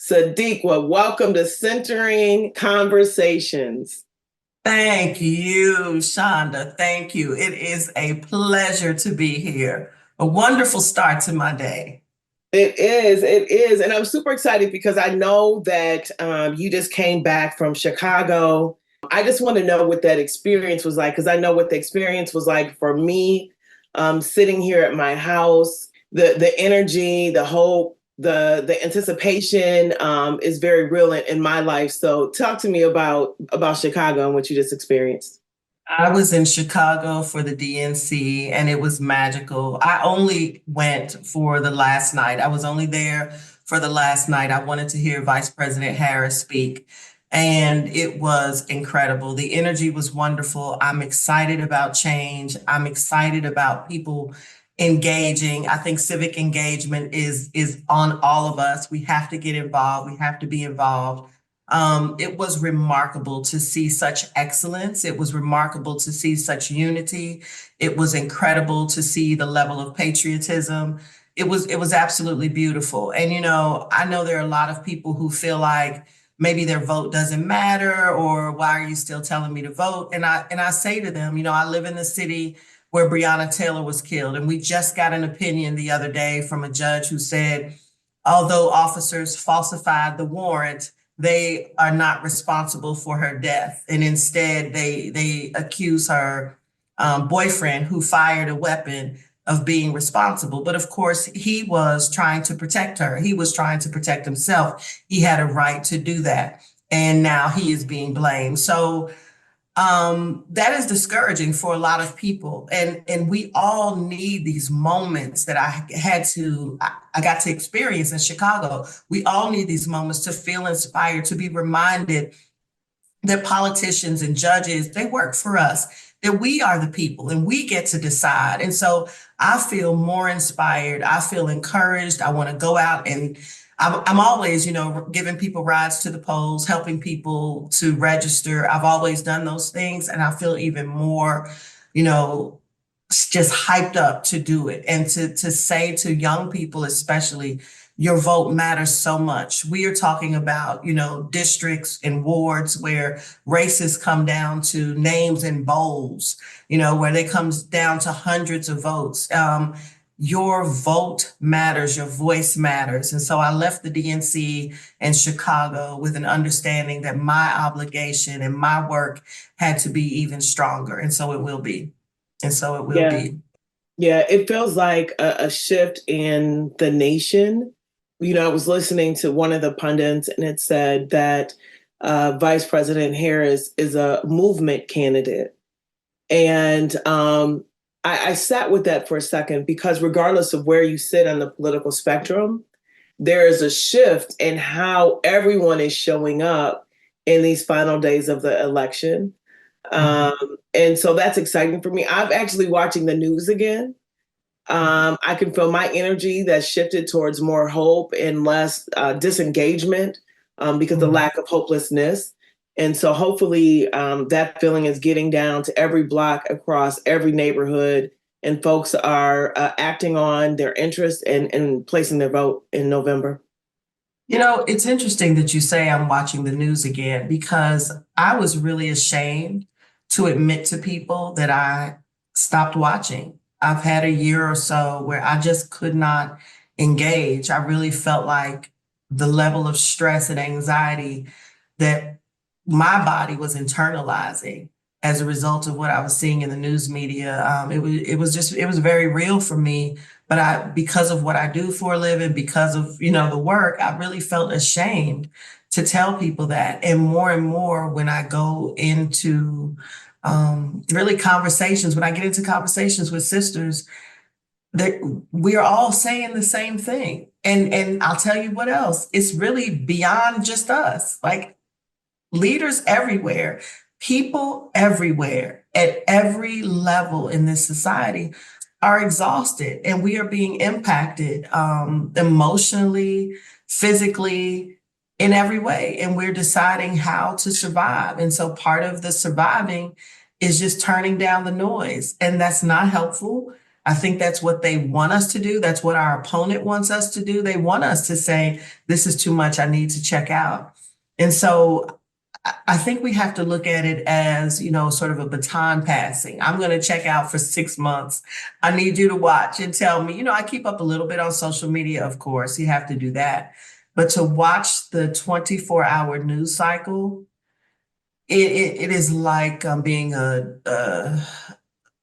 Sadiqa, welcome to Centering Conversations. Thank you, Shonda. Thank you. It is a pleasure to be here. A wonderful start to my day. It is. And I'm super excited because I know that you just came back from Chicago. I just want to know what that experience was like because I know what the experience was like for me sitting here at my house. The energy, the hope, the anticipation is very real in my life. So talk to me about Chicago and what you just experienced. I was in Chicago for the DNC and it was magical. I only went for the last night. I was only there for the last night. I wanted to hear Vice President Harris speak, and it was incredible. The energy was wonderful. I'm excited about change. I'm excited about people engaging. I think civic engagement is on all of us. We have to get involved. We have to be involved. It was remarkable to see such excellence. It was remarkable to see such unity. It was incredible to see the level of patriotism. It was absolutely beautiful. And I know there are a lot of people who feel like maybe their vote doesn't matter, or why are you still telling me to vote? And I say to them, I live in the city where Breonna Taylor was killed, and we just got an opinion the other day from a judge who said, although officers falsified the warrant, they are not responsible for her death, and instead they accuse her boyfriend, who fired a weapon, of being responsible. But of course, he was trying to protect her. He was trying to protect himself. He had a right to do that, and now he is being blamed. So that is discouraging for a lot of people, and we all need these moments that I got to experience in Chicago. We all need these moments to feel inspired, to be reminded that politicians and judges, they work for us, that we are the people and we get to decide. And so I feel more inspired. I feel encouraged. I want to go out, and I'm always, giving people rides to the polls, helping people to register. I've always done those things, and I feel even more, you know, just hyped up to do it, and to say to young people, especially, your vote matters so much. We are talking about, districts and wards where races come down to names and bowls, where they comes down to hundreds of votes. Your vote matters, your voice matters. And so I left the DNC in Chicago with an understanding that my obligation and my work had to be even stronger. And so it will be. And so it will Yeah. be. Yeah, it feels like a shift in the nation. I was listening to one of the pundits, and it said that Vice President Harris is a movement candidate. And I sat with that for a second because, regardless of where you sit on the political spectrum, there is a shift in how everyone is showing up in these final days of the election. And so that's exciting for me. I'm actually watching the news again. I can feel my energy that's shifted towards more hope and less disengagement because of the lack of hopelessness. And so hopefully that feeling is getting down to every block across every neighborhood, and folks are acting on their interest and placing their vote in November. It's interesting that you say I'm watching the news again, because I was really ashamed to admit to people that I stopped watching. I've had a year or so where I just could not engage. I really felt like the level of stress and anxiety that my body was internalizing as a result of what I was seeing in the news media. It was very real for me. But because of what I do for a living, because of, the work, I really felt ashamed to tell people that. And more when I go into really conversations, when I get into conversations with sisters, that we are all saying the same thing. And I'll tell you what else, it's really beyond just us. Like, leaders everywhere, people everywhere, at every level in this society are exhausted, and we are being impacted emotionally, physically, in every way. And we're deciding how to survive. And so part of the surviving is just turning down the noise. And that's not helpful. I think that's what they want us to do. That's what our opponent wants us to do. They want us to say, this is too much, I need to check out. And so I think we have to look at it as, sort of a baton passing. I'm going to check out for 6 months. I need you to watch and tell me. I keep up a little bit on social media, of course. You have to do that. But to watch the 24-hour news cycle, it is like being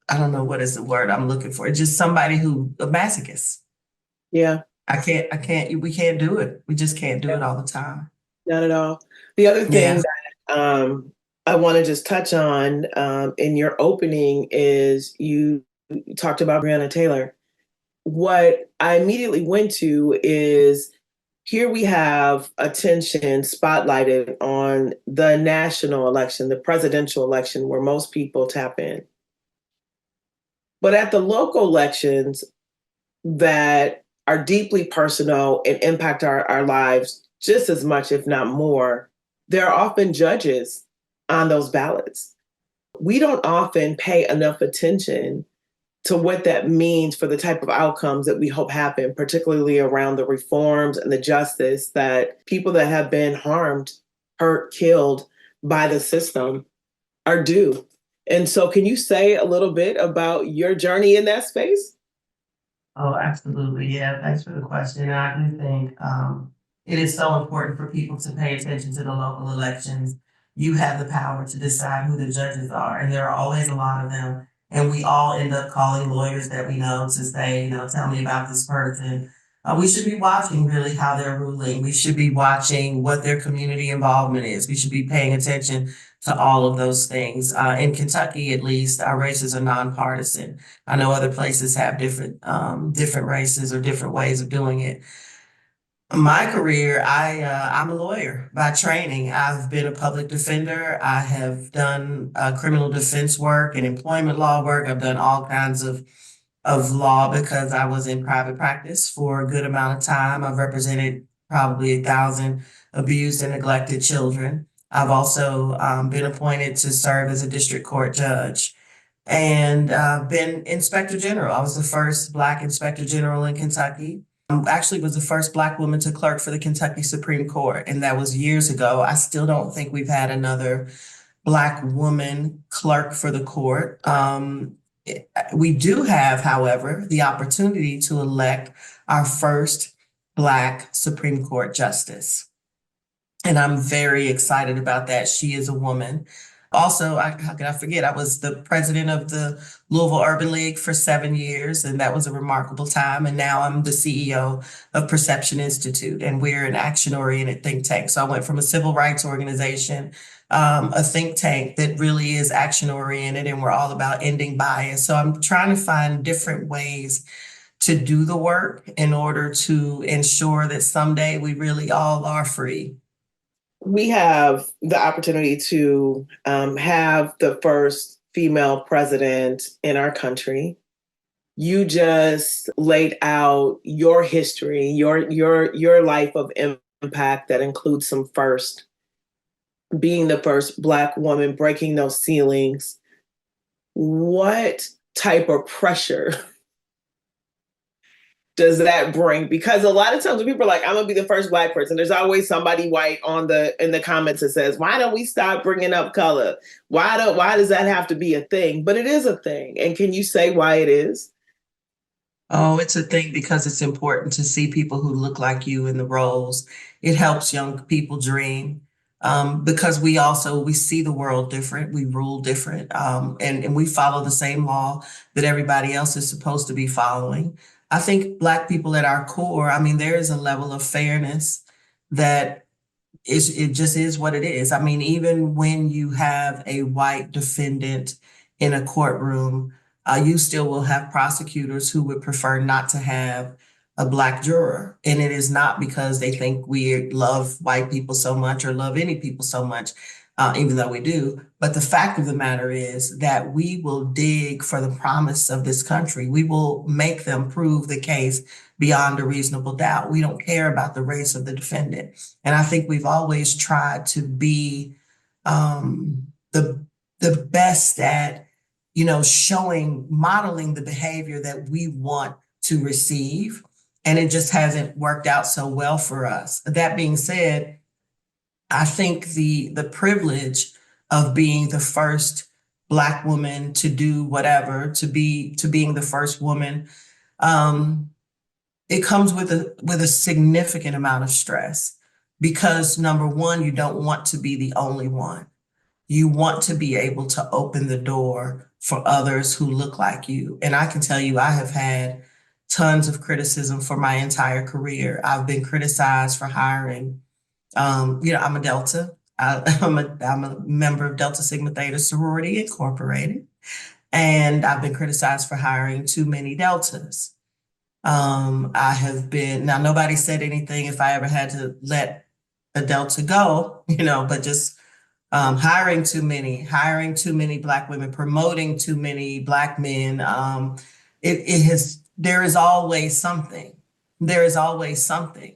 I don't know what is the word I'm looking for. It's just somebody a masochist. Yeah. We can't do it. We just can't do it all the time. Not at all. The other thing Yeah. that I want to just touch on in your opening is you talked about Breonna Taylor. What I immediately went to is here we have attention spotlighted on the national election, the presidential election, where most people tap in. But at the local elections that are deeply personal and impact our lives just as much, if not more, there are often judges on those ballots. We don't often pay enough attention to what that means for the type of outcomes that we hope happen, particularly around the reforms and the justice that people that have been harmed, hurt, killed by the system are due. And so, can you say a little bit about your journey in that space? Oh, absolutely. Yeah, thanks for the question. And I do think it is so important for people to pay attention to the local elections. You have the power to decide who the judges are, and there are always a lot of them. And we all end up calling lawyers that we know to say, tell me about this person. We should be watching really how they're ruling. We should be watching what their community involvement is. We should be paying attention to all of those things. In Kentucky, at least, our races are nonpartisan. I know other places have different races or different ways of doing it. My career, I'm a lawyer by training. I've been a public defender. I have done criminal defense work and employment law work. I've done all kinds of law because I was in private practice for a good amount of time. I've represented probably 1,000 abused and neglected children. I've also been appointed to serve as a district court judge and been inspector general. I was the first Black inspector general in Kentucky. Actually was the first Black woman to clerk for the Kentucky Supreme Court, and that was years ago. I still don't think we've had another Black woman clerk for the court. We do have, however, the opportunity to elect our first Black Supreme Court justice. And I'm very excited about that. She is a woman. Also, how could I forget? I was the president of the Louisville Urban League for 7 years, and that was a remarkable time. And now I'm the CEO of Perception Institute, and we're an action-oriented think tank. So I went from a civil rights organization, a think tank that really is action-oriented, and we're all about ending bias. So I'm trying to find different ways to do the work in order to ensure that someday we really all are free. We have the opportunity to have the first female president in our country. You just laid out your history, your life of impact that includes some first, being the first Black woman breaking those ceilings. What type of pressure does that bring? Because a lot of times when people are like, I'm gonna be the first Black person, there's always somebody white in the comments that says, why don't we stop bringing up color? Why does that have to be a thing? But it is a thing. And can you say why it is? Oh, it's a thing because it's important to see people who look like you in the roles. It helps young people dream. Because we see the world different, we rule different, and we follow the same law that everybody else is supposed to be following. I think Black people at our core, I mean, there is a level of fairness that it just is what it is. I mean, even when you have a white defendant in a courtroom, you still will have prosecutors who would prefer not to have a Black juror. And it is not because they think we love white people so much or love any people so much, even though we do. But the fact of the matter is that we will dig for the promise of this country. We will make them prove the case beyond a reasonable doubt. We don't care about the race of the defendant. And I think we've always tried to be the best at modeling the behavior that we want to receive. And it just hasn't worked out so well for us. That being said, I think the privilege of being the first Black woman to do whatever, to being the first woman, it comes with a significant amount of stress, because number one, you don't want to be the only one. You want to be able to open the door for others who look like you. And I can tell you, I have had tons of criticism for my entire career. I've been criticized for hiring. I'm a Delta. I'm a member of Delta Sigma Theta Sorority Incorporated, and I've been criticized for hiring too many Deltas. I have been, now nobody said anything if I ever had to let a Delta go, but just hiring too many Black women, promoting too many Black men. There is always something. There is always something.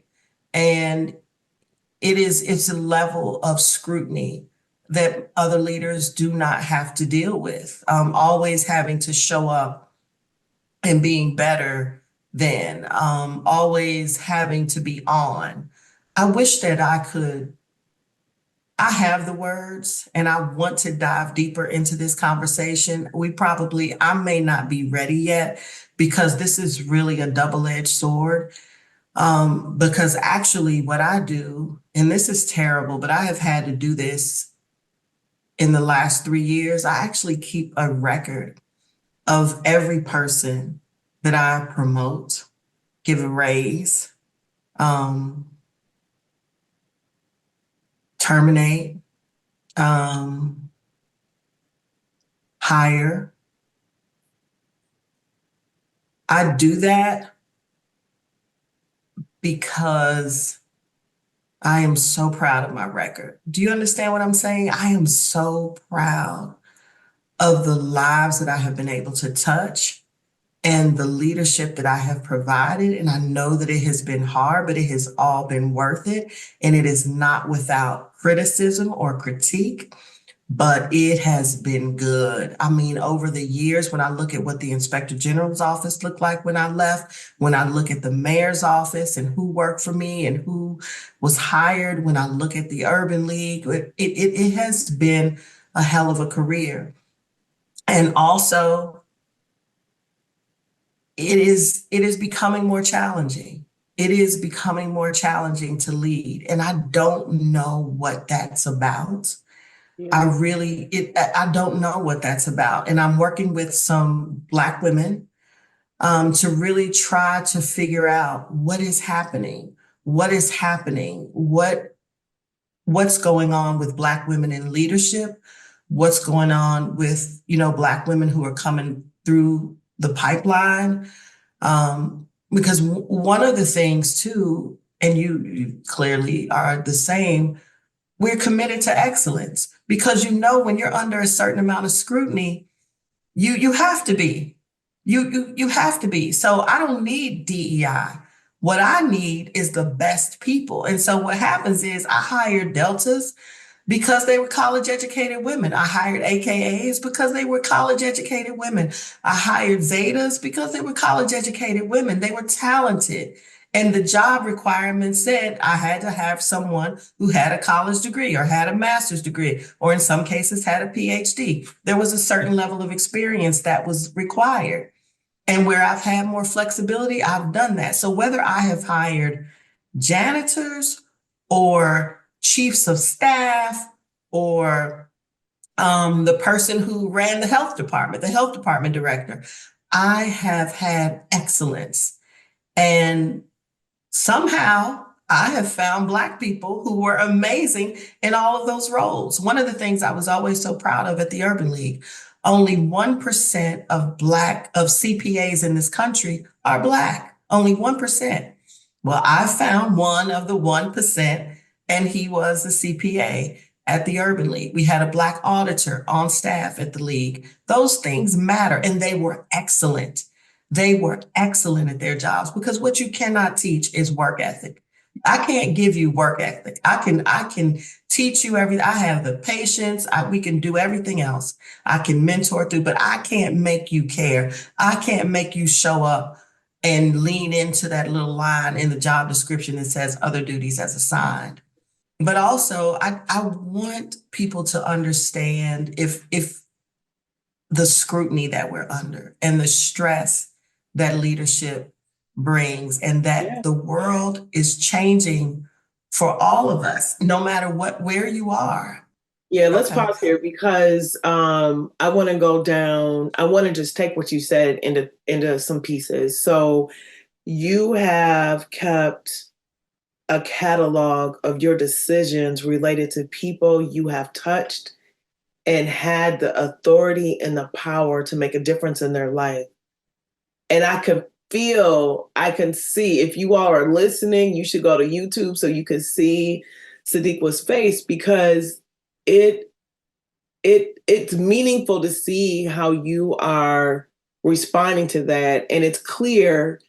And it's a level of scrutiny that other leaders do not have to deal with. Always having to show up and being better than, always having to be on. I wish that I have the words and I want to dive deeper into this conversation. I may not be ready yet, because this is really a double-edged sword. Because actually what I do, and this is terrible, but I have had to do this in the last 3 years. I actually keep a record of every person that I promote, give a raise, terminate, hire. I do that because I am so proud of my record. Do you understand what I'm saying? I am so proud of the lives that I have been able to touch and the leadership that I have provided. And I know that it has been hard, but it has all been worth it. And it is not without criticism or critique, but it has been good. I mean, over the years, when I look at what the Inspector General's office looked like when I left, when I look at the mayor's office and who worked for me and who was hired, when I look at the Urban League, it has been a hell of a career. And also, it is becoming more challenging. It is becoming more challenging to lead. And I don't know what that's about. I don't know what that's about. And I'm working with some Black women to really try to figure out what is happening, what's going on with Black women in leadership, what's going on with, Black women who are coming through the pipeline. Because one of the things too, and you clearly are the same, we're committed to excellence, because when you're under a certain amount of scrutiny, you have to be. You have to be. So I don't need DEI. What I need is the best people. And so what happens is I hire Deltas because they were college educated women. I hired AKAs because they were college educated women. I hired Zetas because they were college educated women. They were talented. And the job requirement said I had to have someone who had a college degree or had a master's degree, or in some cases had a PhD. There was a certain level of experience that was required. And where I've had more flexibility, I've done that. So whether I have hired janitors or chiefs of staff or the person who ran the health department director, I have had excellence. And somehow I have found Black people who were amazing in all of those roles. One of the things I was always so proud of at the Urban League, only 1% of CPAs in this country are Black, only 1%. Well, I found one of the 1%, and he was a CPA at the Urban League. We had a Black auditor on staff at the league. Those things matter, and they were excellent. They were excellent at their jobs, because what you cannot teach is work ethic. I can't give you work ethic. I can teach you everything. I have the patience. We can do everything else. I can mentor through, but I can't make you care. I can't make you show up and lean into that little line in the job description that says other duties as assigned. But also, I want people to understand if the scrutiny that we're under and the stress that leadership brings, and Yeah. that the world is changing for all of us, no matter where you are. Yeah, let's Okay. pause here because I want to go down. I want to just take what you said into some pieces. So you have kept a catalog of your decisions related to people you have touched and had the authority and the power to make a difference in their life. And I can see, if you all are listening, you should go to YouTube so you can see Sadiqa's face, because it it's meaningful to see how you are responding to that. And it's clear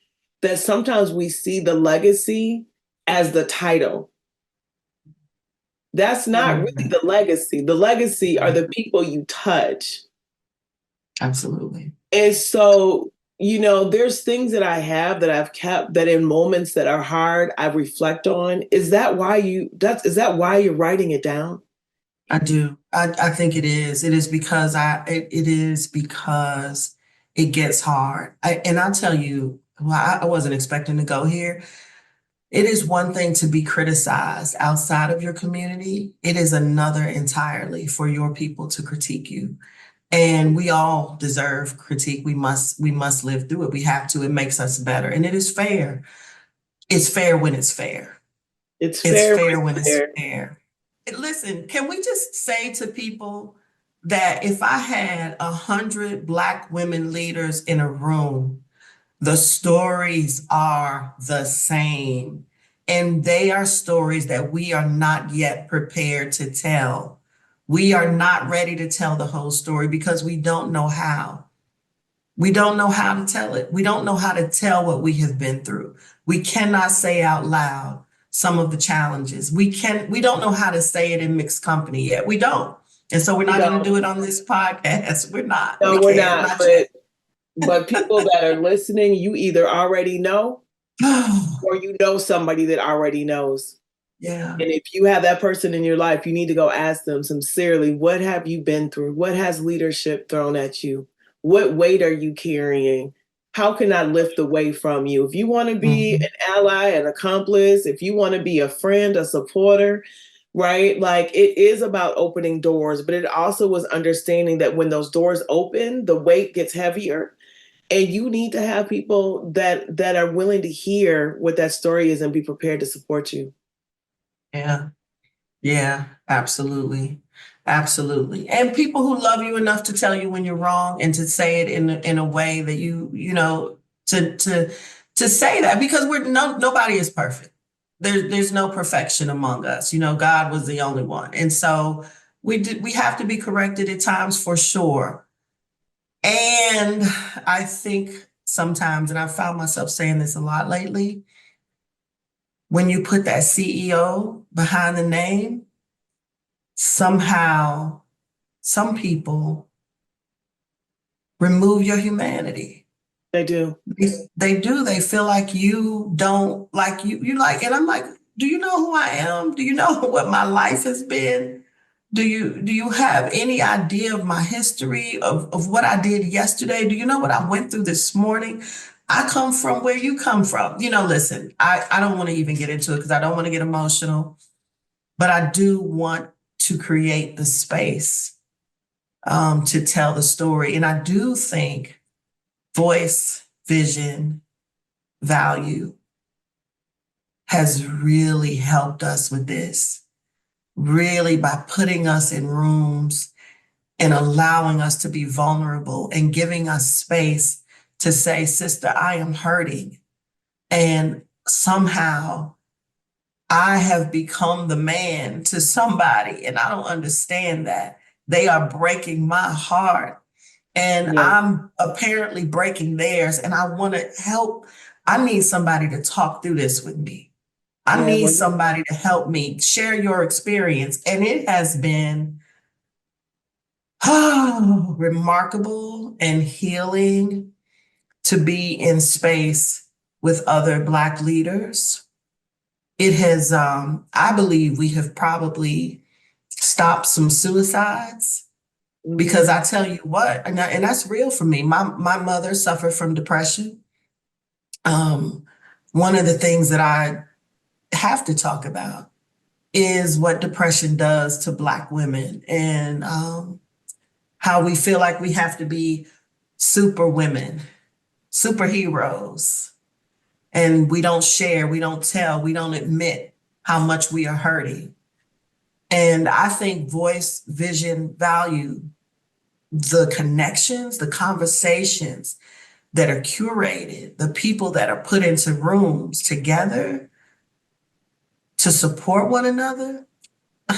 that sometimes we see the legacy as the title. That's not really Mhm. the legacy. The legacy are the people you touch. Absolutely. And so, there's things that I have that I've kept that in moments that are hard, I reflect on. Is that why you're writing it down? I do. I think it is. It is because it is because it gets hard. And I'll tell you, well, I wasn't expecting to go here. It is one thing to be criticized outside of your community. It is another entirely for your people to critique you. And we all deserve critique. We must live through it. We have to. It makes us better. And it is fair. It's fair when it's fair. It's It's fair fair when when it's it's fair. fair. Listen, can we just say to people that if I had 100 Black women leaders in a room, the stories are the same. And they are stories that we are not yet prepared to tell. We are not ready to tell the whole story because we don't know how. We don't know how to tell it. We don't know how to tell what we have been through. We cannot say out loud some of the challenges. We don't know how to say it in mixed company yet. We don't. And so we're We not going to don't. do it on this podcast. We're not. We No, we're can't. not. Not yet. But people that are listening, you either already know or you know somebody that already knows. Yeah. And if you have that person in your life, you need to go ask them sincerely, what have you been through? What has leadership thrown at you? What weight are you carrying? How can I lift the weight from you? If you want to be Mhm. an ally, an accomplice, if you want to be a friend, a supporter, right? Like, it is about opening doors, but it also was understanding that when those doors open, the weight gets heavier. And you need to have people that are willing to hear what that story is and be prepared to support you. Yeah. Yeah, absolutely. Absolutely. And people who love you enough to tell you when you're wrong and to say it in a way that to say that, because nobody is perfect. There's no perfection among us. God was the only one. And so we have to be corrected at times for sure. And I think sometimes, and I've found myself saying this a lot lately, when you put that CEO behind the name, somehow some people remove your humanity. They do. They do. They feel like you don't like you like, and I'm like, do you know who I am? Do you know what my life has been? Do you have any idea of my history of what I did yesterday? Do you know what I went through this morning? I come from where you come from. Listen, I don't want to even get into it because I don't want to get emotional, but I do want to create the space to tell the story. And I do think voice, vision, value has really helped us with this, really, by putting us in rooms and allowing us to be vulnerable and giving us space to say, sister, I am hurting. And somehow I have become the man to somebody, and I don't understand that. They are breaking my heart, and Yeah. I'm apparently breaking theirs, and I want to help. I need somebody to talk through this with me. I Yeah, need well, somebody to help me share your experience. And it has been remarkable and healing to be in space with other Black leaders. It has, I believe we have probably stopped some suicides because mhm. I tell you what, and that's real for me. My mother suffered from depression. Um, One of the things that I have to talk about is what depression does to Black women and how we feel like we have to be super women, superheroes, and we don't share, we don't tell, we don't admit how much we are hurting. And I think voice, vision, value, the connections, the conversations that are curated, the people that are put into rooms together to support one another. I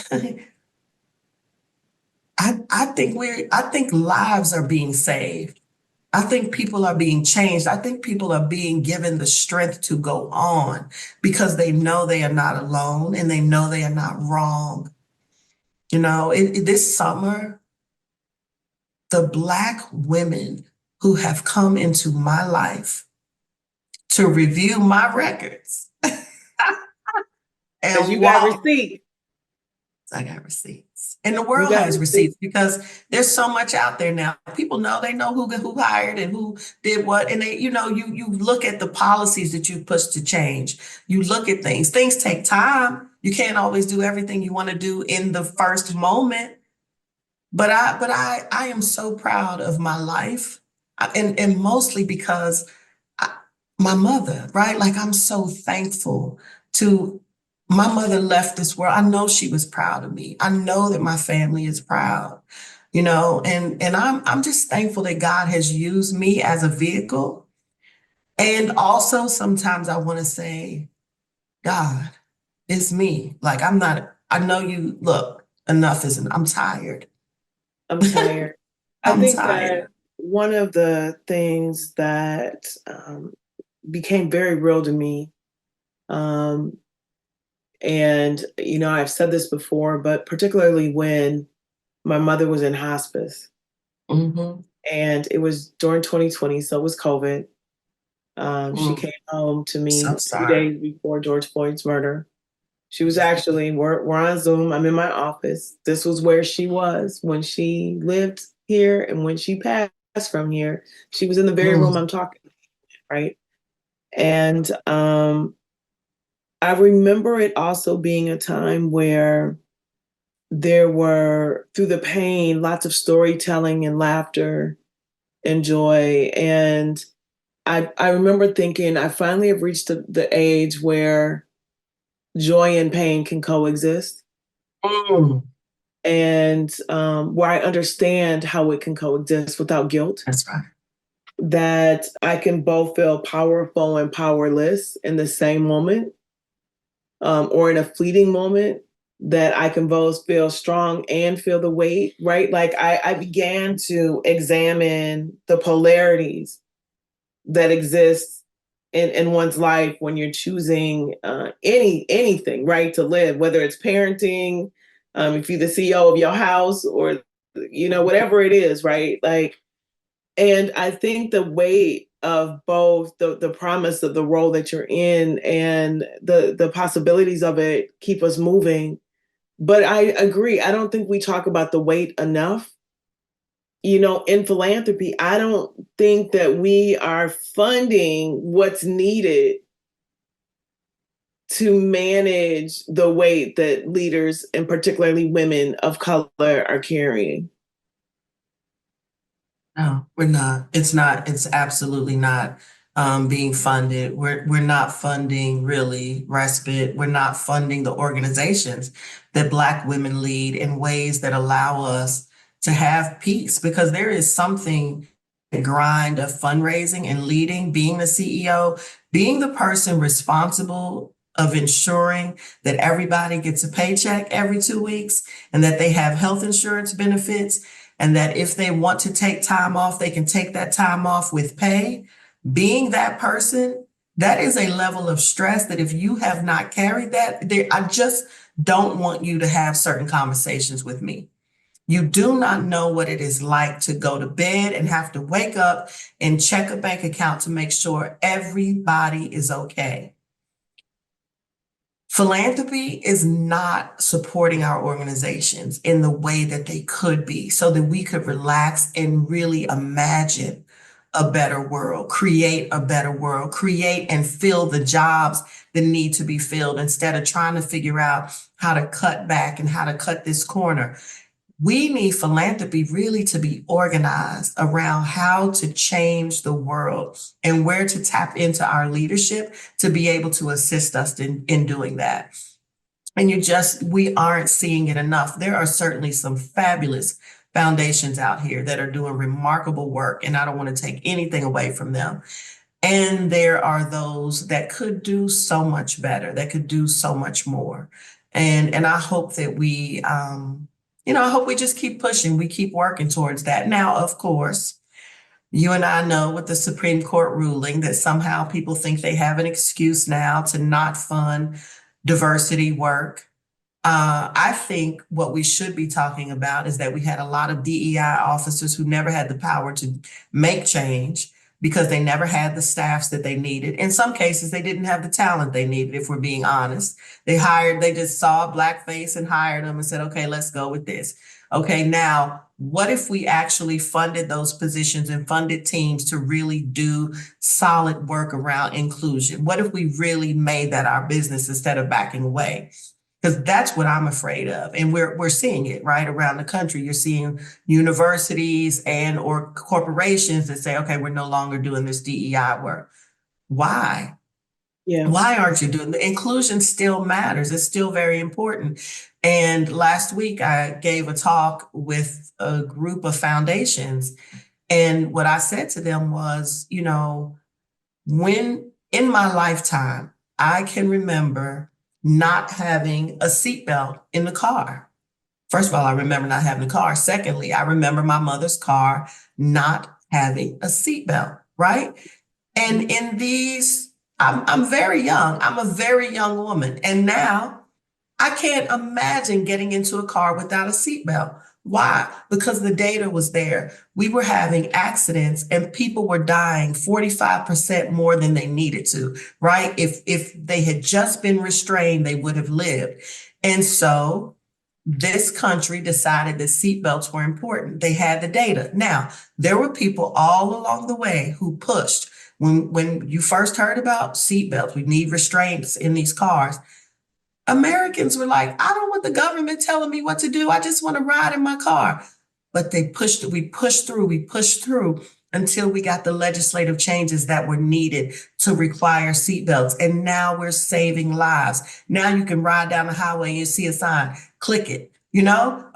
think lives are being saved. I think people are being changed. I think people are being given the strength to go on because they know they are not alone and they know they are not wrong. You know, this summer, the Black women who have come into my life to review my records Because you and got walk. receipts. I got receipts. And the You world got has receipts. receipts because there's so much out there now. People know, they know who hired and who did what. And they, you look at the policies that you push to change. You look at things. Things take time. You can't always do everything you want to do in the first moment. But I am so proud of my life. And mostly because I, my mother, right? Like I'm so thankful to my mother left this world. I know she was proud of me. I know that my family is proud, and I'm just thankful that God has used me as a vehicle. And also sometimes I want to say, God, it's me. Like I'm not, I know you look, enough isn't, I'm tired. I'm tired. I I'm think that tired. one of the things that became very real to me, um, and I've said this before, but particularly when my mother was in hospice, Hmm. and it was during 2020, so it was COVID. She Mm, came home to so me sorry. 2 days before George Floyd's murder. She was actually, we're on Zoom. I'm in my office. This was where she was when she lived here and when she passed from here. She was in the very room Mm, I'm talking, right? And I remember it also being a time where there were, through the pain, lots of storytelling and laughter and joy. And I remember thinking, I finally have reached the age where joy and pain can coexist, mm, and where I understand how it can coexist without guilt, that's right. that I can both feel powerful and powerless in the same moment, or in a fleeting moment, that I can both feel strong and feel the weight, right? Like I began to examine the polarities that exist in one's life when you're choosing anything, right, to live, whether it's parenting, if you're the CEO of your house, or whatever it is, right? Like, and I think the weight of both the promise of the role that you're in and the possibilities of it keep us moving. But I agree. I don't think we talk about the weight enough. In philanthropy, I don't think that we are funding what's needed to manage the weight that leaders, and particularly women of color, are carrying. No, we're not. It's not. It's absolutely not being funded. We're not funding really respite. We're not funding the organizations that Black women lead in ways that allow us to have peace. Because there is something, the grind of fundraising and leading, being the CEO, being the person responsible of ensuring that everybody gets a paycheck every 2 weeks and that they have health insurance benefits and that if they want to take time off, they can take that time off with pay. Being that person That is a level of stress that if you have not carried that, I just don't want you to have certain conversations with me. You do not know what it is like to go to bed and have to wake up and check a bank account to make sure everybody is okay. Philanthropy is not supporting our organizations in the way that they could be so that we could relax and really imagine a better world, create a better world, create and fill the jobs that need to be filled instead of trying to figure out how to cut back and how to cut this corner. We need philanthropy really to be organized around how to change the world and where to tap into our leadership to be able to assist us in doing that. And we aren't seeing it enough. There are certainly some fabulous foundations out here that are doing remarkable work, and I don't want to take anything away from them. And there are those that could do so much better, that could do so much more. And I hope that I hope we just keep pushing, we keep working towards that. Now, of course, you and I know with the Supreme Court ruling that somehow people think they have an excuse now to not fund diversity work. I think what we should be talking about is that we had a lot of DEI officers who never had the power to make change because they never had the staffs that they needed. In some cases, they didn't have the talent they needed, if we're being honest. They just saw a black face and hired them and said, okay, let's go with this. Okay, now, what if we actually funded those positions and funded teams to really do solid work around inclusion? What if we really made that our business instead of backing away? Because that's what I'm afraid of. And we're seeing it right around the country. You're seeing universities and or corporations that say, okay, we're no longer doing this DEI work. Why? Yeah. Why aren't you doing the inclusion still matters? It's still very important. And last week I gave a talk with a group of foundations. And what I said to them was, when in my lifetime, I can remember not having a seatbelt in the car. First of all, I remember not having a car. Secondly, I remember my mother's car not having a seatbelt, right? And I'm very young. I'm a very young woman. And now I can't imagine getting into a car without a seatbelt. Why? Because the data was there. We were having accidents and people were dying 45% more than they needed to, right? If they had just been restrained, they would have lived. And so this country decided that seatbelts were important. They had the data. Now, there were people all along the way who pushed. When you first heard about seatbelts, we need restraints in these cars. Americans were like, I don't want the government telling me what to do. I just want to ride in my car. But we pushed through until we got the legislative changes that were needed to require seatbelts. And now we're saving lives. Now you can ride down the highway and you see a sign, click it.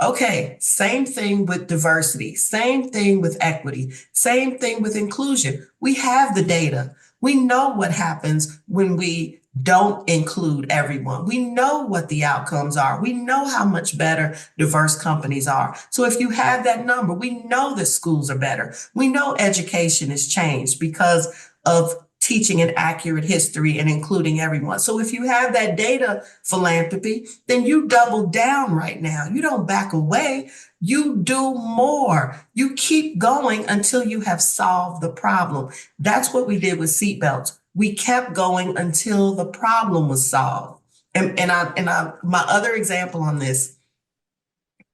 Okay, same thing with diversity, same thing with equity, same thing with inclusion. We have the data. We know what happens when we don't include everyone. We know what the outcomes are. We know how much better diverse companies are. So if you have that number, we know that schools are better. We know education has changed because of teaching an accurate history and including everyone. So if you have that data, philanthropy, then you double down right now. You don't back away. You do more. You keep going until you have solved the problem. That's what we did with seatbelts. We kept going until the problem was solved. My other example on this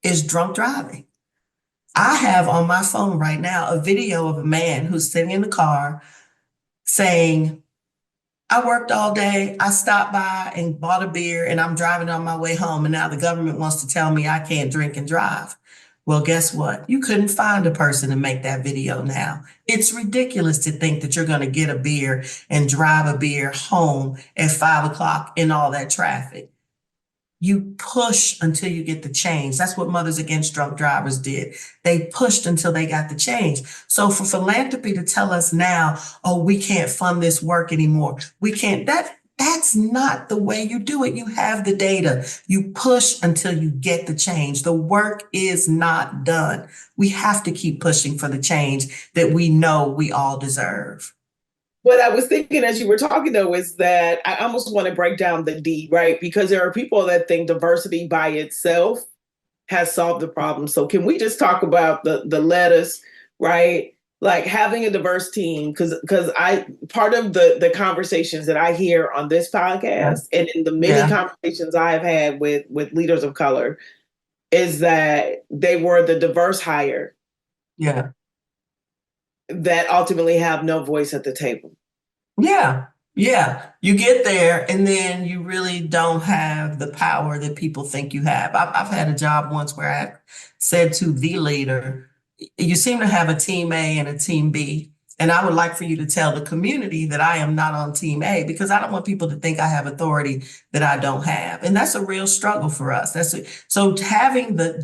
is drunk driving. I have on my phone right now a video of a man who's sitting in the car saying, I worked all day, I stopped by and bought a beer and I'm driving on my way home and now the government wants to tell me I can't drink and drive. Well, guess what? You couldn't find a person to make that video now. It's ridiculous to think that you're going to get a beer and drive a beer home at 5 o'clock in all that traffic. You push until you get the change. That's what Mothers Against Drunk Drivers did. They pushed until they got the change. So for philanthropy to tell us now, oh, we can't fund this work anymore. We can't, that's not the way you do it. You have the data. You push until you get the change. The work is not done. We have to keep pushing for the change that we know we all deserve. what I was thinking as you were talking though is that I almost want to break down the D, right? Because there are people that think diversity by itself has solved the problem. So can we just talk about the lettuce, right? Like having a diverse team, because I part of the conversations that I hear on this Yeah. podcast and in the many Yeah. conversations I've had with leaders of color is that they were the diverse hire Yeah. that ultimately have no voice at the table. Yeah. Yeah. You get there and then you really don't have the power that people think you have. I've had a job once where I said to the leader, you seem to have a team A and a team B. And I would like for you to tell the community that I am not on team A because I don't want people to think I have authority that I don't have. And that's a real struggle for us. So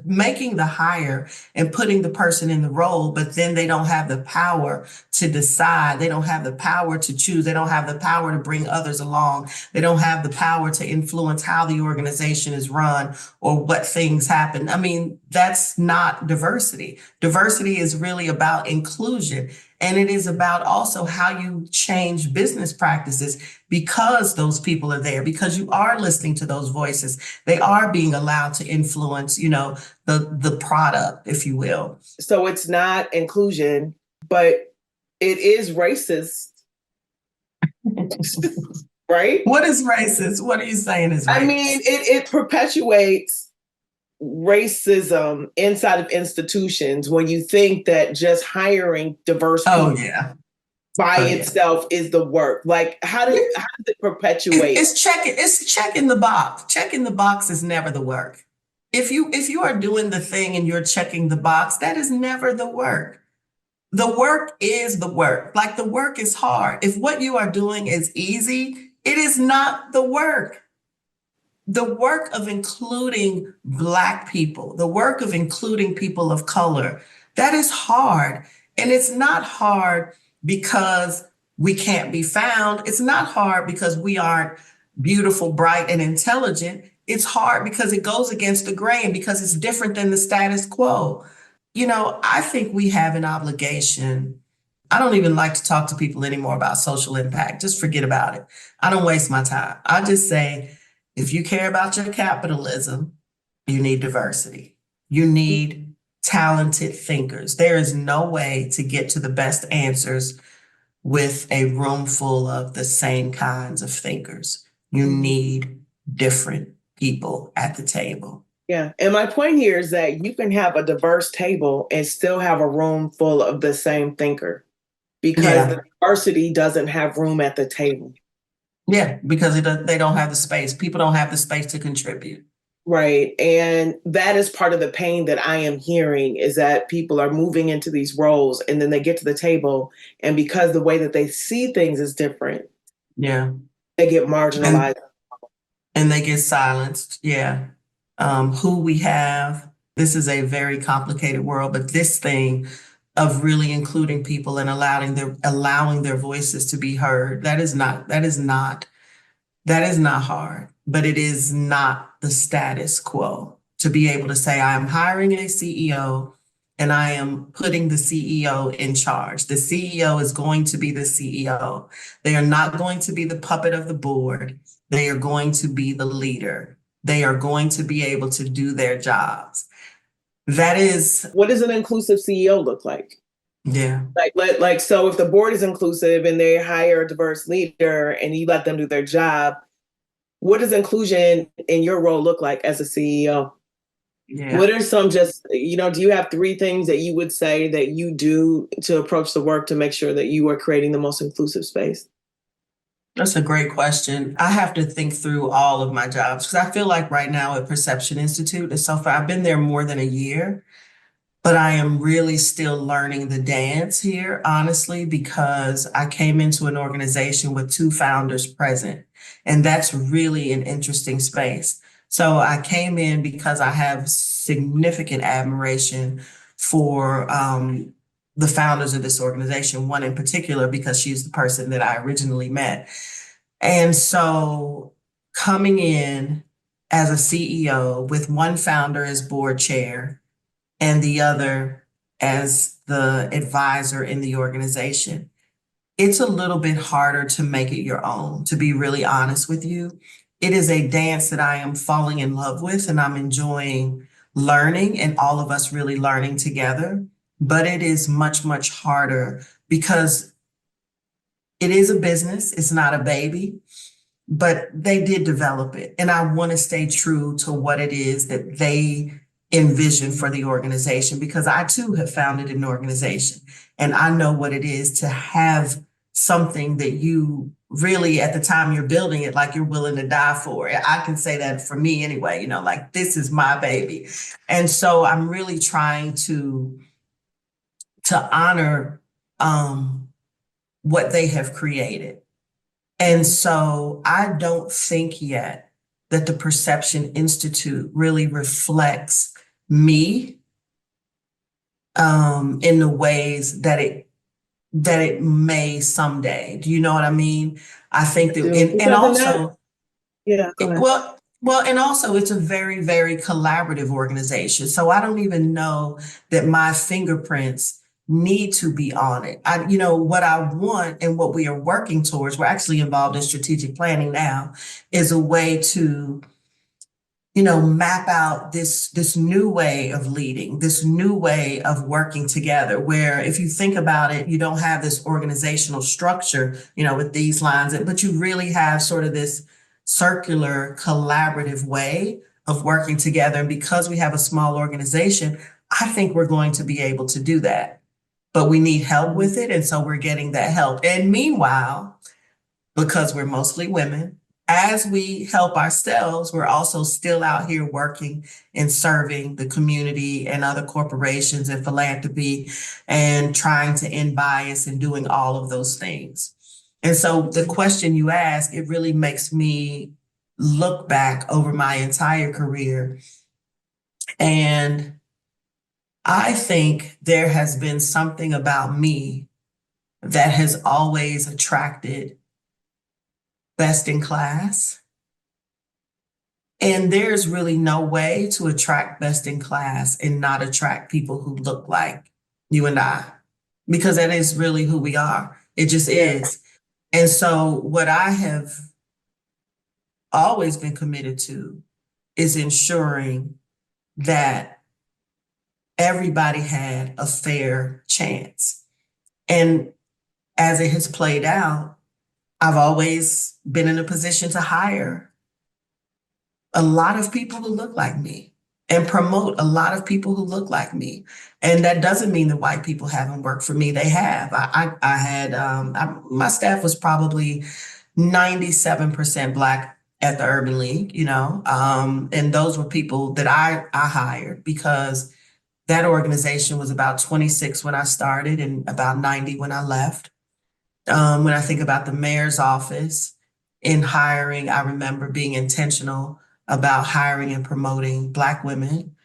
making the hire and putting the person in the role, but then they don't have the power to decide. They don't have the power to choose. They don't have the power to bring others along. They don't have the power to influence how the organization is run or what things happen. I mean, that's not diversity. Diversity is really about inclusion. And it is about also how you change business practices because those people are there, because you are listening to those voices. They are being allowed to influence, the product, if you will. So it's not inclusion, but it is racist, right? What is racist? What are you saying is I racist? mean, it perpetuates racism inside of institutions when you think that just hiring diverse people by itself is the work. Like, how does it perpetuate? It's checking the box. Checking the box is never the work. If you are doing the thing and you're checking the box, that is never the work. The work is the work. Like the work is hard. If what you are doing is easy, it is not the work. The work of including Black people, the work of including people of color, that is hard. And it's not hard because we can't be found. It's not hard because we aren't beautiful, bright, and intelligent. It's hard because it goes against the grain, because it's different than the status quo. I think we have an obligation. I don't even like to talk to people anymore about social impact. Just forget about it. I don't waste my time. I just say, if you care about your capitalism, you need diversity. You need talented thinkers. There is no way to get to the best answers with a room full of the same kinds of thinkers. You need different people at the table. Yeah. And my point here is that you can have a diverse table and still have a room full of the same thinker because the diversity doesn't have room at the table. Yeah, because they don't have the space. People don't have the space to contribute. Right. And that is part of the pain that I am hearing is that people are moving into these roles and then they get to the table. And because the way that they see things is different, they get marginalized. And they get silenced. Yeah. Who we have, this is a very complicated world, but this thing of really including people and allowing their voices to be heard, that is not hard, but it is not the status quo. To be able to say, I am hiring a CEO and I am putting the CEO in charge. The CEO is going to be the CEO. They are not going to be the puppet of the board. They are going to be the leader. They are going to be able to do their jobs. That is. What does an inclusive CEO look like? Yeah. So if the board is inclusive and they hire a diverse leader and you let them do their job, what does inclusion in your role look like as a CEO? Yeah. What are some do you have 3 things that you would say that you do to approach the work to make sure that you are creating the most inclusive space? That's a great question. I have to think through all of my jobs because I feel like right now at Perception Institute, so far I've been there more than a year, but I am really still learning the dance here, honestly, because I came into an organization with 2 founders present, and that's really an interesting space. So I came in because I have significant admiration for the founders of this organization, one in particular, because she's the person that I originally met. And so coming in as a CEO with one founder as board chair and the other as the advisor in the organization, it's a little bit harder to make it your own, to be really honest with you. It is a dance that I am falling in love with and I'm enjoying learning and all of us really learning together. But it is much, much harder because it is a business. It's not a baby, but they did develop it. And I want to stay true to what it is that they envision for the organization, because I too have founded an organization and I know what it is to have something that you really, at the time you're building it, like you're willing to die for it. I can say that for me anyway, like this is my baby. And so I'm really trying to honor what they have created. And so I don't think yet that the Perception Institute really reflects me in the ways that it may someday. Do you know what I mean? I think that, and also, yeah, go ahead. well, and also it's a very, very collaborative organization. So I don't even know that my fingerprints need to be on it. What I want and what we are working towards, we're actually involved in strategic planning now, is a way to map out this new way of leading, this new way of working together, where if you think about it, you don't have this organizational structure, with these lines, but you really have sort of this circular collaborative way of working together. And because we have a small organization, I think we're going to be able to do that, but we need help with it. And so we're getting that help. And meanwhile, because we're mostly women, as we help ourselves, we're also still out here working and serving the community and other corporations and philanthropy and trying to end bias and doing all of those things. And so the question you ask, it really makes me look back over my entire career. And I think there has been something about me that has always attracted best in class. And there's really no way to attract best in class and not attract people who look like you and I, because that is really who we are. It just is. And so what I have always been committed to is ensuring that everybody had a fair chance. And as it has played out, I've always been in a position to hire a lot of people who look like me and promote a lot of people who look like me. And that doesn't mean that white people haven't worked for me. They have. I had, my staff was probably 97% Black at the Urban League, and those were people that I hired because that organization was about 26 when I started and about 90 when I left. When I think about the mayor's office in hiring, I remember being intentional about hiring and promoting Black women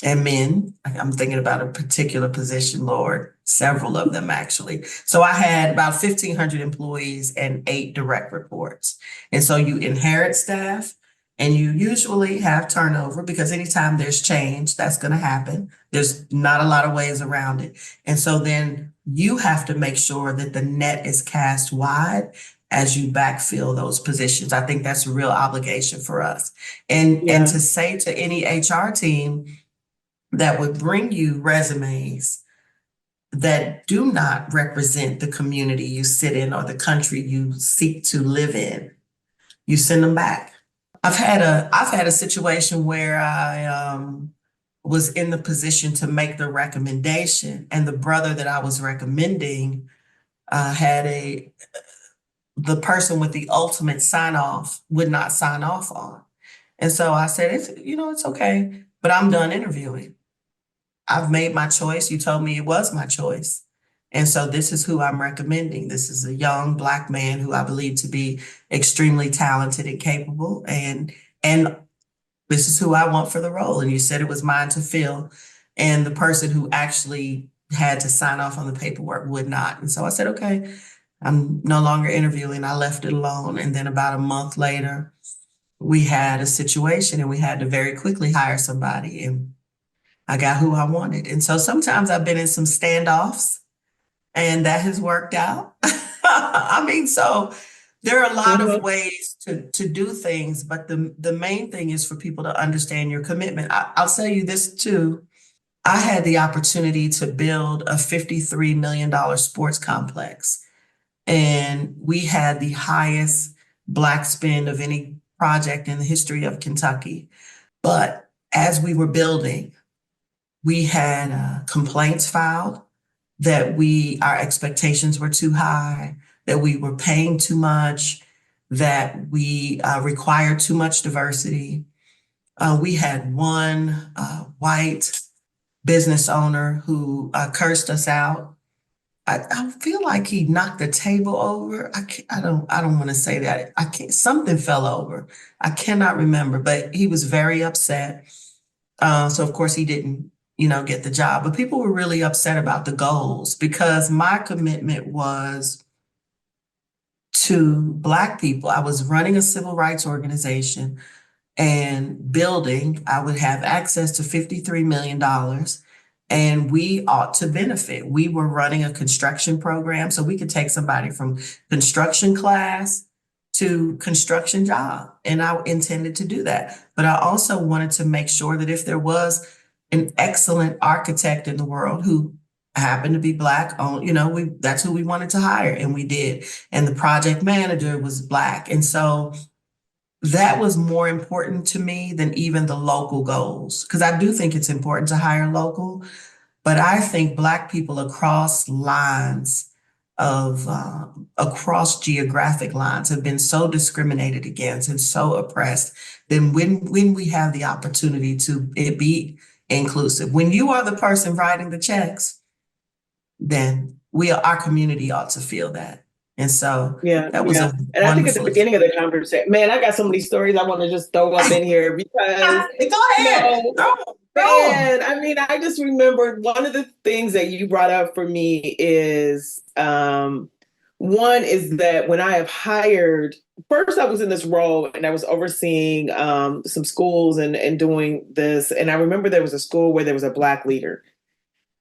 and men. I'm thinking about a particular position, Lord, several of them actually. So I had about 1,500 employees and 8 direct reports. And so you inherit staff and you usually have turnover because anytime there's change, that's going to happen. There's not a lot of ways around it. And so then you have to make sure that the net is cast wide as you backfill those positions. I think that's a real obligation for us. And to say to any HR team that would bring you resumes that do not represent the community you sit in or the country you seek to live in, you send them back. I've had a situation where I was in the position to make the recommendation, and the brother that I was recommending had the person with the ultimate sign off would not sign off on. And so I said, it's okay, but I'm done interviewing. I've made my choice. You told me it was my choice. And so this is who I'm recommending. This is a young Black man who I believe to be extremely talented and capable. And this is who I want for the role. And you said it was mine to fill. And the person who actually had to sign off on the paperwork would not. And so I said, okay, I'm no longer interviewing. I left it alone. And then about a month later, we had a situation and we had to very quickly hire somebody. And I got who I wanted. And so sometimes I've been in some standoffs and that has worked out. I mean, so there are a lot of Mhm. ways to do things, but the main thing is for people to understand your commitment. I'll tell you this too. I had the opportunity to build a $53 million sports complex, and we had the highest Black spend of any project in the history of Kentucky. But as we were building, we had complaints filed that our expectations were too high, that we were paying too much, that we required too much diversity. We had one white business owner who cursed us out. I feel like he knocked the table over. I don't want to say that. I can't. Something fell over. I cannot remember, but he was very upset. So of course he didn't, get the job. But people were really upset about the goals because my commitment was to Black people. I was running a civil rights organization and building. I would have access to $53 million and we ought to benefit. We were running a construction program so we could take somebody from construction class to construction job. And I intended to do that. But I also wanted to make sure that if there was an excellent architect in the world who happened to be Black owned, that's who we wanted to hire, and we did. And the project manager was Black. And so that was more important to me than even the local goals, because I do think it's important to hire local, but I think Black people across lines across geographic lines have been so discriminated against and so oppressed. Then when we have the opportunity to it be inclusive, when you are the person writing the checks, then our community ought to feel that. And so Yeah, that was yeah. a And I think at the wonderful beginning of the conversation, man, I got so many stories I want to just throw up in here because, Go you ahead. know, Throw 'em. man, I mean, I just remembered one of the things that you brought up for me is one is that when I have hired, first I was in this role and I was overseeing some schools and doing this. And I remember there was a school where there was a Black leader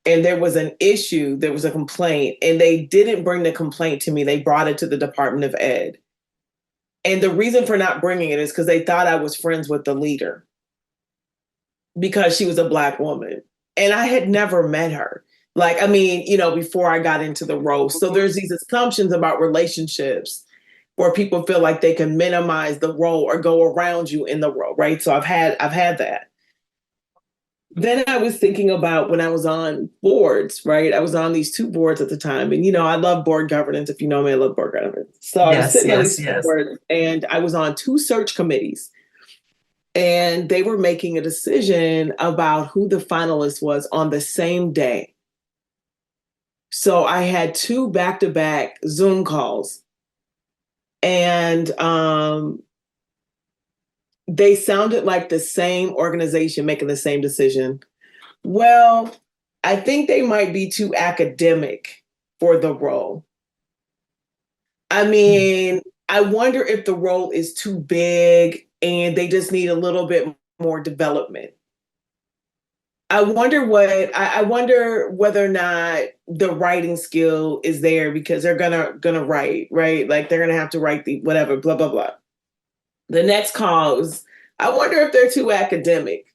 and there was an issue, there was a complaint, and they didn't bring the complaint to me. They brought it to the Department of Ed. And the reason for not bringing it is because they thought I was friends with the leader because she was a Black woman. And I had never met her. Like, I mean, before I got into the role. So there's these assumptions about relationships where people feel like they can minimize the role or go around you in the role, right? So I've had that. Then I was thinking about when I was on boards, right? I was on these two boards at the time. And, I love board governance. If you know me, I love board governance. So I was Yes, sitting on yes, these yes. boards and I was on two search committees. And they were making a decision about who the finalist was on the same day. So I had two back to back Zoom calls. And they sounded like the same organization making the same decision. Well, I think they might be too academic for the role. I mean, I wonder if the role is too big and they just need a little bit more development. I wonder whether or not the writing skill is there because they're gonna write, right? Like they're gonna have to write the whatever, blah, blah, blah. The next call is I wonder if they're too academic.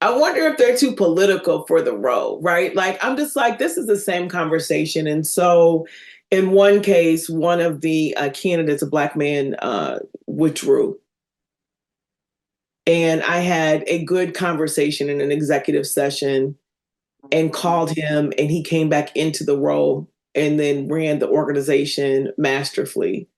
I wonder if they're too political for the role, right? Like, I'm just like, this is the same conversation. And so, in one case, one of the candidates, a Black man, withdrew. And I had a good conversation in an executive session and called him, and he came back into the role and then ran the organization masterfully.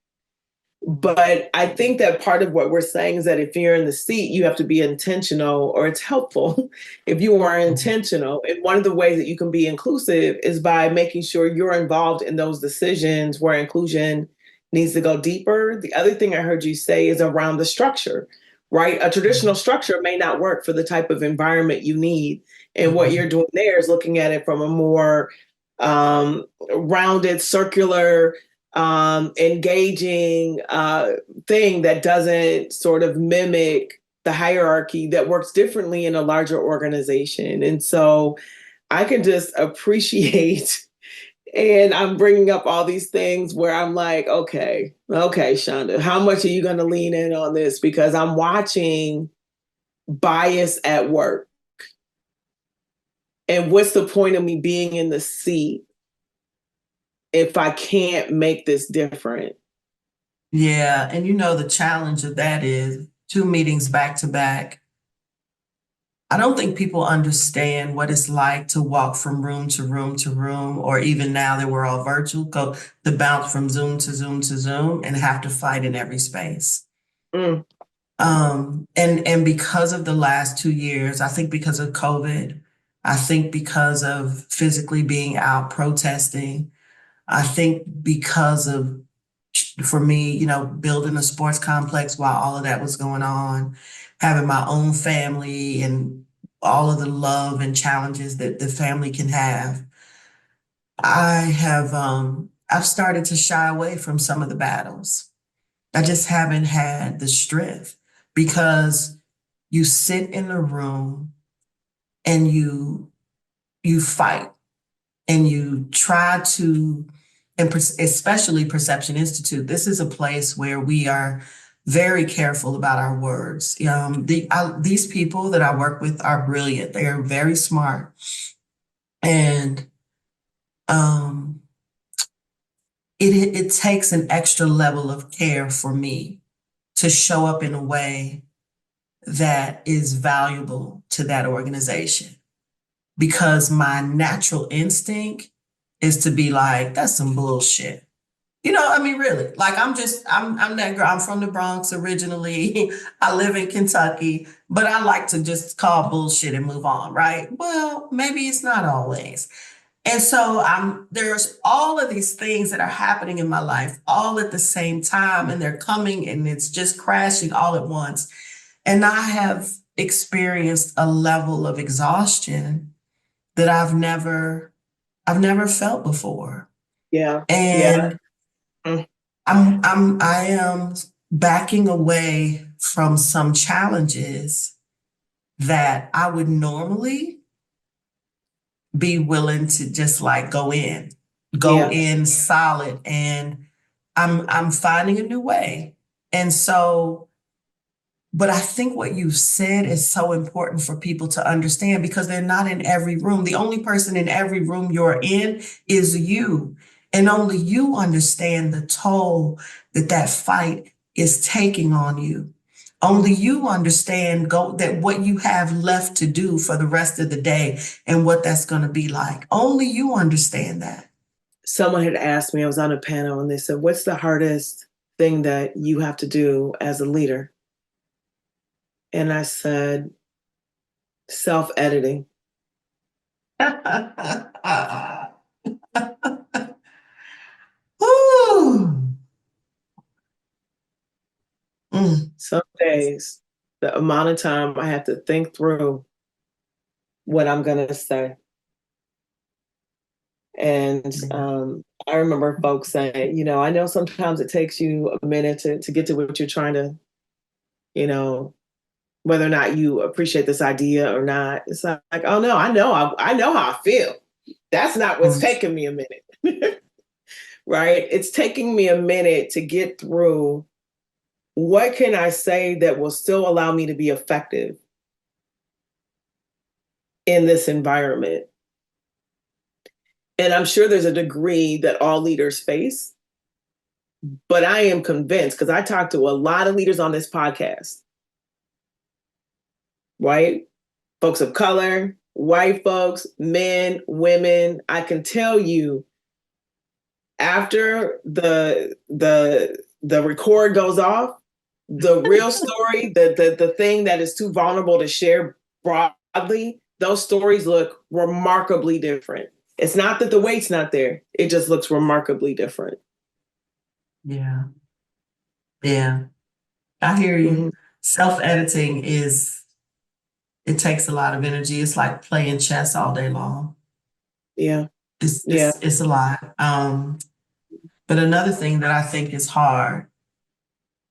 But I think that part of what we're saying is that if you're in the seat, you have to be intentional, or it's helpful if you are intentional. And one of the ways that you can be inclusive is by making sure you're involved in those decisions where inclusion needs to go deeper. The other thing I heard you say is around the structure, right? A traditional structure may not work for the type of environment you need. And what you're doing there is looking at it from a more rounded, circular, engaging thing that doesn't sort of mimic the hierarchy that works differently in a larger organization. And so I can just appreciate And I'm bringing up all these things where I'm like, okay, Shonda, how much are you going to lean in on this? Because I'm watching bias at work. And what's the point of me being in the seat if I can't make this different? Yeah. And the challenge of that is 2 meetings back to back. I don't think people understand what it's like to walk from room to room to room, or even now that we're all virtual, go to bounce from Zoom to Zoom to Zoom and have to fight in every space. Mm. And because of the last 2 years, I think because of COVID, I think because of physically being out protesting, I think because of, for me, building a sports complex while all of that was going on, having my own family and all of the love and challenges that the family can have, I've started to shy away from some of the battles. I just haven't had the strength, because you sit in a room and you fight and you try to, and especially Perception Institute, this is a place where we are very careful about our words. These people that I work with are brilliant. They are very smart. And it takes an extra level of care for me to show up in a way that is valuable to that organization, because my natural instinct is to be like, that's some bullshit. I mean, really, like, I'm that girl. I'm from the Bronx originally. I live in Kentucky, but I like to just call bullshit and move on, right? Well, maybe it's not always. And so there's all of these things that are happening in my life all at the same time, and they're coming and it's just crashing all at once. And I have experienced a level of exhaustion that I've never felt before. Yeah. Yeah. And Mm. I am backing away from some challenges that I would normally be willing to just like go Yeah. in solid, and I'm finding a new way. And so, but I think what you've said is so important for people to understand, because they're not in every room. The only person in every room you're in is you. And only you understand the toll that fight is taking on you. Only you understand that what you have left to do for the rest of the day and what that's going to be like. Only you understand that. Someone had asked me, I was on a panel, and they said, what's the hardest thing that you have to do as a leader? And I said, self-editing. Ooh. Mm. Some days, the amount of time I have to think through what I'm going to say. And I remember folks saying, I know sometimes it takes you a minute to get to what you're trying to, whether or not you appreciate this idea or not. It's like, oh no, I know how I feel. That's not what's taking me a minute. Right? It's taking me a minute to get through what can I say that will still allow me to be effective in this environment. And I'm sure there's a degree that all leaders face, but I am convinced, because I talk to a lot of leaders on this podcast, right? Folks of color, white folks, men, women. I can tell you, after the record goes off, the real story, the thing that is too vulnerable to share broadly, those stories look remarkably different. It's not that the weight's not there. It just looks remarkably different. Yeah. Yeah. I hear you. Mm-hmm. Self-editing it takes a lot of energy. It's like playing chess all day long. Yeah. It's a lot. But another thing that I think is hard,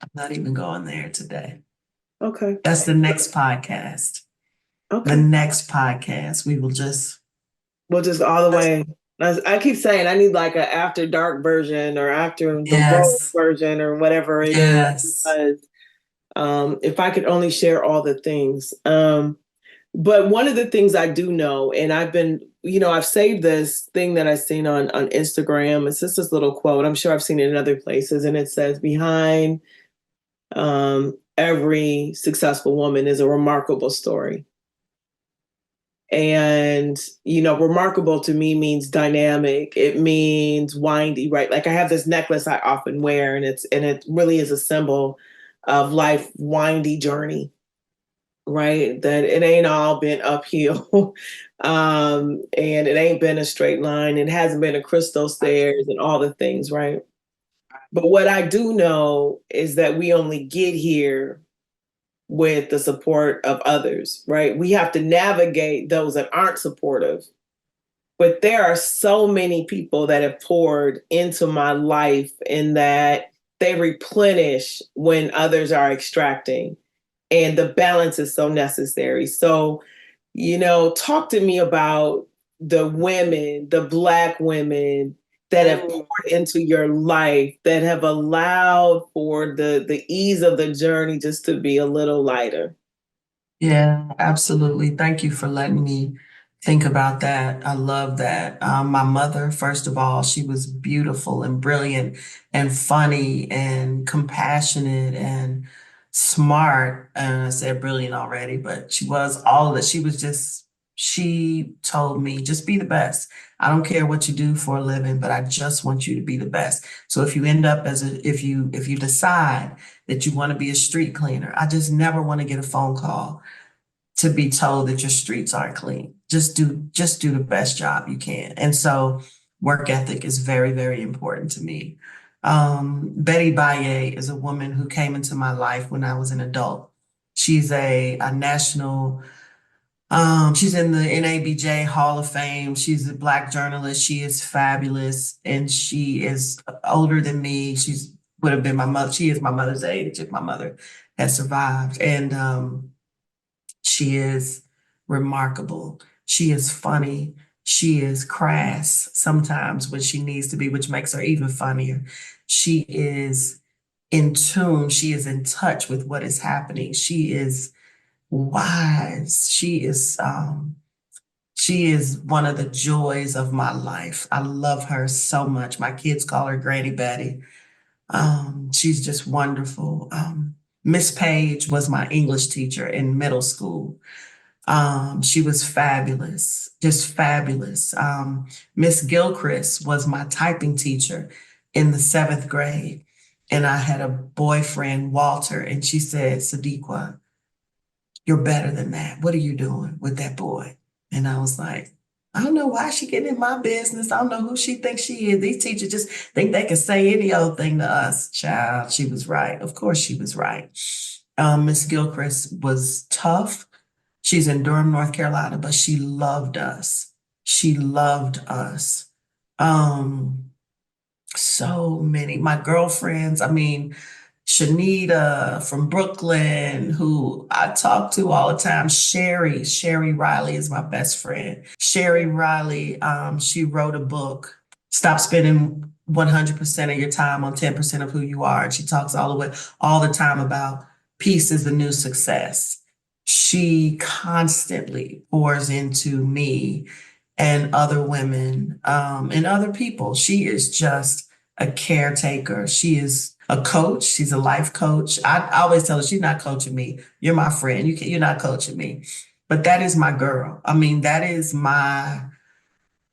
I'm not even going there today. Okay. That's the next podcast. Okay. The next podcast, we'll just all the way I keep saying I need like a after dark version or after the world Yes, version or whatever it is, yes. because if I could only share all the things. But one of the things I do know, and I've been, I've saved this thing that I've seen on Instagram. It's just this little quote. I'm sure I've seen it in other places, and it says, "Behind every successful woman is a remarkable story." And, remarkable to me means dynamic. It means windy, right? Like I have this necklace I often wear, and it really is a symbol of life windy journey, right? That it ain't all been uphill. And it ain't been a straight line. It hasn't been a crystal stairs and all the things, right? But what I do know is that we only get here with the support of others, right? We have to navigate those that aren't supportive. But there are so many people that have poured into my life in that they replenish when others are extracting. And the balance is so necessary. So, talk to me about the women, the Black women that have poured into your life, that have allowed for the ease of the journey just to be a little lighter. Yeah, absolutely. Thank you for letting me think about that. I love that. My mother, first of all, she was beautiful and brilliant and funny and compassionate and smart. And I said brilliant already, but she was all of it. She told me, just be the best. I don't care what you do for a living, but I just want you to be the best. So if you end up if you decide that you want to be a street cleaner, I just never want to get a phone call to be told that your streets aren't clean. Just do the best job you can. And so work ethic is very, very important to me. Betty Baye is a woman who came into my life when I was an adult. She's a national, she's in the NABJ Hall of Fame. She's a Black journalist. She is fabulous. And she is older than me. She's would have been my mother. She is my mother's age if my mother has survived. And she is remarkable. She is funny. She is crass sometimes when she needs to be, which makes her even funnier. She is in tune. She is in touch with what is happening. She is wise. She is one of the joys of my life. I love her so much. My kids call her Granny Betty. She's just wonderful. Miss Page was my English teacher in middle school. She was fabulous, just fabulous. Miss Gilchrist was my typing teacher in the seventh grade. And I had a boyfriend, Walter, and she said, Sadiqa, you're better than that. What are you doing with that boy? And I was like, I don't know why she getting in my business. I don't know who she thinks she is. These teachers just think they can say any old thing to us. Child, she was right. Of course she was right. Miss Gilchrist was tough. She's in Durham, North Carolina, but she loved us. She loved us. Um, so many. My girlfriends, I mean, Shanita from Brooklyn, who I talk to all the time. Sherry Riley is my best friend. Sherry Riley, she wrote a book, Stop Spending 100% of Your Time on 10% of Who You Are. And she talks all the time about peace is the new success. She constantly pours into me and other women and other people. She is just a caretaker. She is a coach. She's a life coach. I always tell her, she's not coaching me. You're my friend. You're not coaching me. But that is my girl. I mean, that is my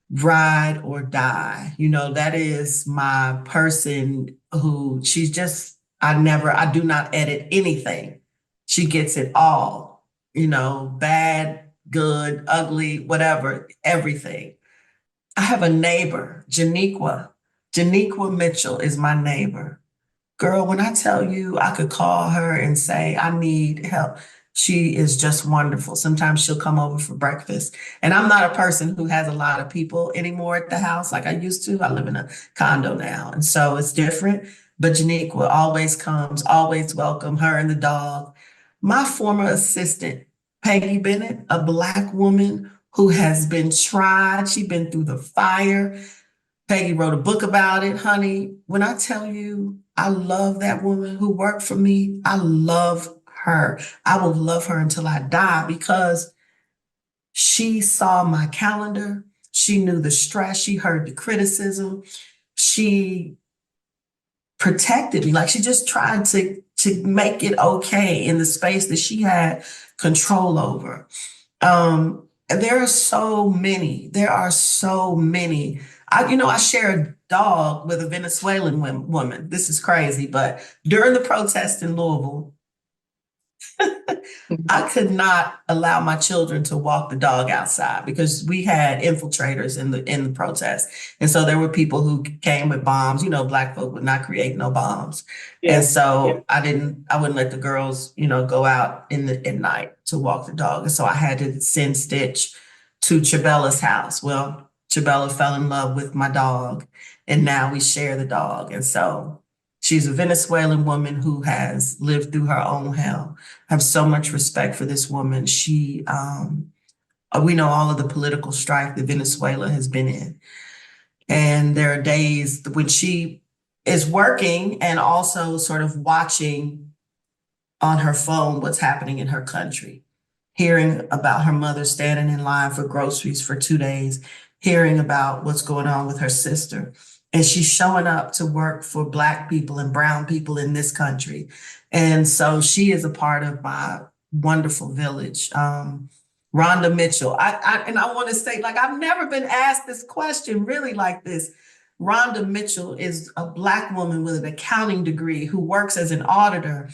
ride or die. That is my person who I do not edit anything. She gets it all, bad, good, ugly, whatever, everything. I have a neighbor, Janiqua. Janiqua Mitchell is my neighbor. Girl, when I tell you I could call her and say, I need help, she is just wonderful. Sometimes she'll come over for breakfast. And I'm not a person who has a lot of people anymore at the house like I used to. I live in a condo now. And so it's different. But Janiqua always comes, always welcome, her and the dog. My former assistant, Peggy Bennett, a Black woman who has been tried. She's been through the fire. Peggy wrote a book about it, honey. When I tell you, I love that woman who worked for me. I love her. I will love her until I die because she saw my calendar. She knew the stress. She heard the criticism. She protected me. Like she just tried to make it okay in the space that she had control over. There are so many. There are so many. I share a dog with a Venezuelan woman. This is crazy, but during the protest in Louisville, I could not allow my children to walk the dog outside because we had infiltrators in the protest. And so there were people who came with bombs. Black folk would not create no bombs. Yeah. And so I wouldn't let the girls, go out at night to walk the dog. And so I had to send Stitch to Chabella's house. Well, Chabella fell in love with my dog, and now we share the dog. And so she's a Venezuelan woman who has lived through her own hell. I have so much respect for this woman. We know all of the political strife that Venezuela has been in. And there are days when she is working and also sort of watching on her phone what's happening in her country, hearing about her mother standing in line for groceries for 2 days, hearing about what's going on with her sister. And she's showing up to work for Black people and brown people in this country. And so she is a part of my wonderful village. Rhonda Mitchell. I want to say, I've never been asked this question really like this. Rhonda Mitchell is a Black woman with an accounting degree who works as an auditor.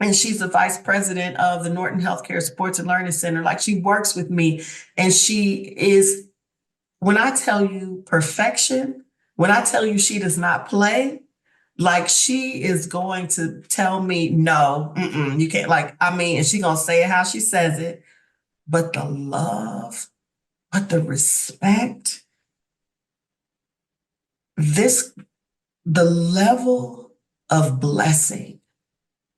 And she's the vice president of the Norton Healthcare Sports and Learning Center. She works with me. And she is, when I tell you perfection, when I tell you she does not play, she is going to tell me, no, you can't, and she's going to say it how she says it, but the love, but the respect, the level of blessing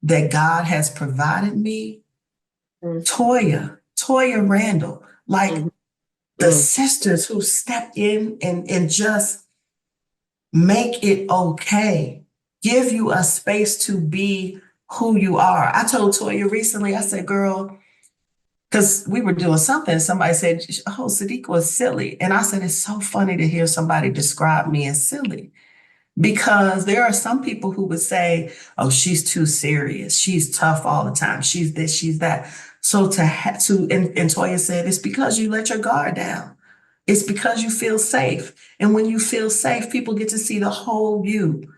that God has provided me, Toya Randall, the sisters who stepped in and just make it okay, give you a space to be who you are. I told Toya recently, I said, girl, because we were doing something, somebody said, oh, Sadiqa was silly. And I said, it's so funny to hear somebody describe me as silly. Because there are some people who would say, oh, she's too serious. She's tough all the time. She's this, she's that. So and Toya said, it's because you let your guard down. It's because you feel safe. And when you feel safe, people get to see the whole you.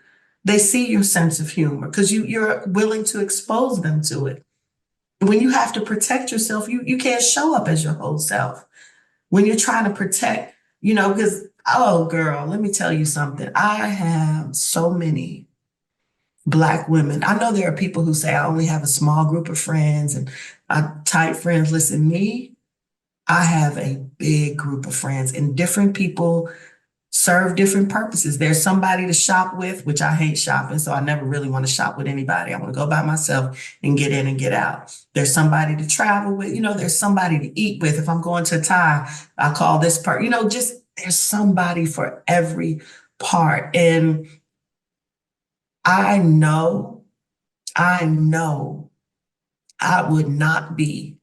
They see your sense of humor because you're willing to expose them to it. When you have to protect yourself, you can't show up as your whole self. When you're trying to protect, because, oh, girl, let me tell you something. I have so many Black women. I know there are people who say I only have a small group of friends and tight friends. Listen, I have a big group of friends, and different people serve different purposes. There's somebody to shop with, which I hate shopping, so I never really want to shop with anybody. I want to go by myself and get in and get out. There's somebody to travel with, there's somebody to eat with. If I'm going to Thai, I call this part, just there's somebody for every part. And I know I would not be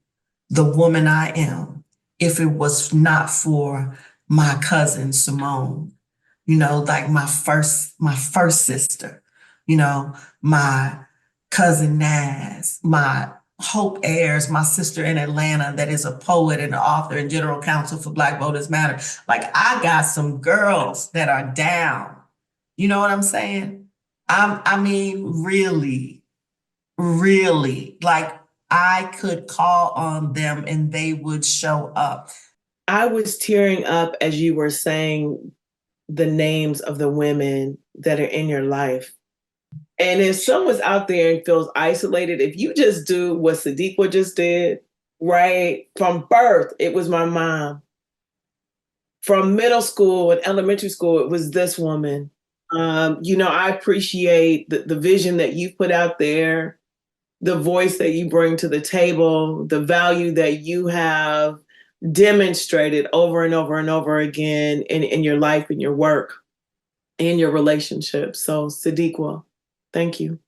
the woman I am if it was not for my cousin Simone, my first sister, my cousin Naz, my Hope Ayers, my sister in Atlanta that is a poet and an author and general counsel for Black Voters Matter. I got some girls that are down. You know what I'm saying? Really, really, I could call on them and they would show up. I was tearing up as you were saying the names of the women that are in your life. And if someone's out there and feels isolated, if you just do what Sadiqa just did, right? From birth, it was my mom. From middle school and elementary school, it was this woman. I appreciate the vision that you put out there, the voice that you bring to the table, the value that you have demonstrated over and over and over again in your life, in your work, in your relationships. So, Sadiqa, thank you.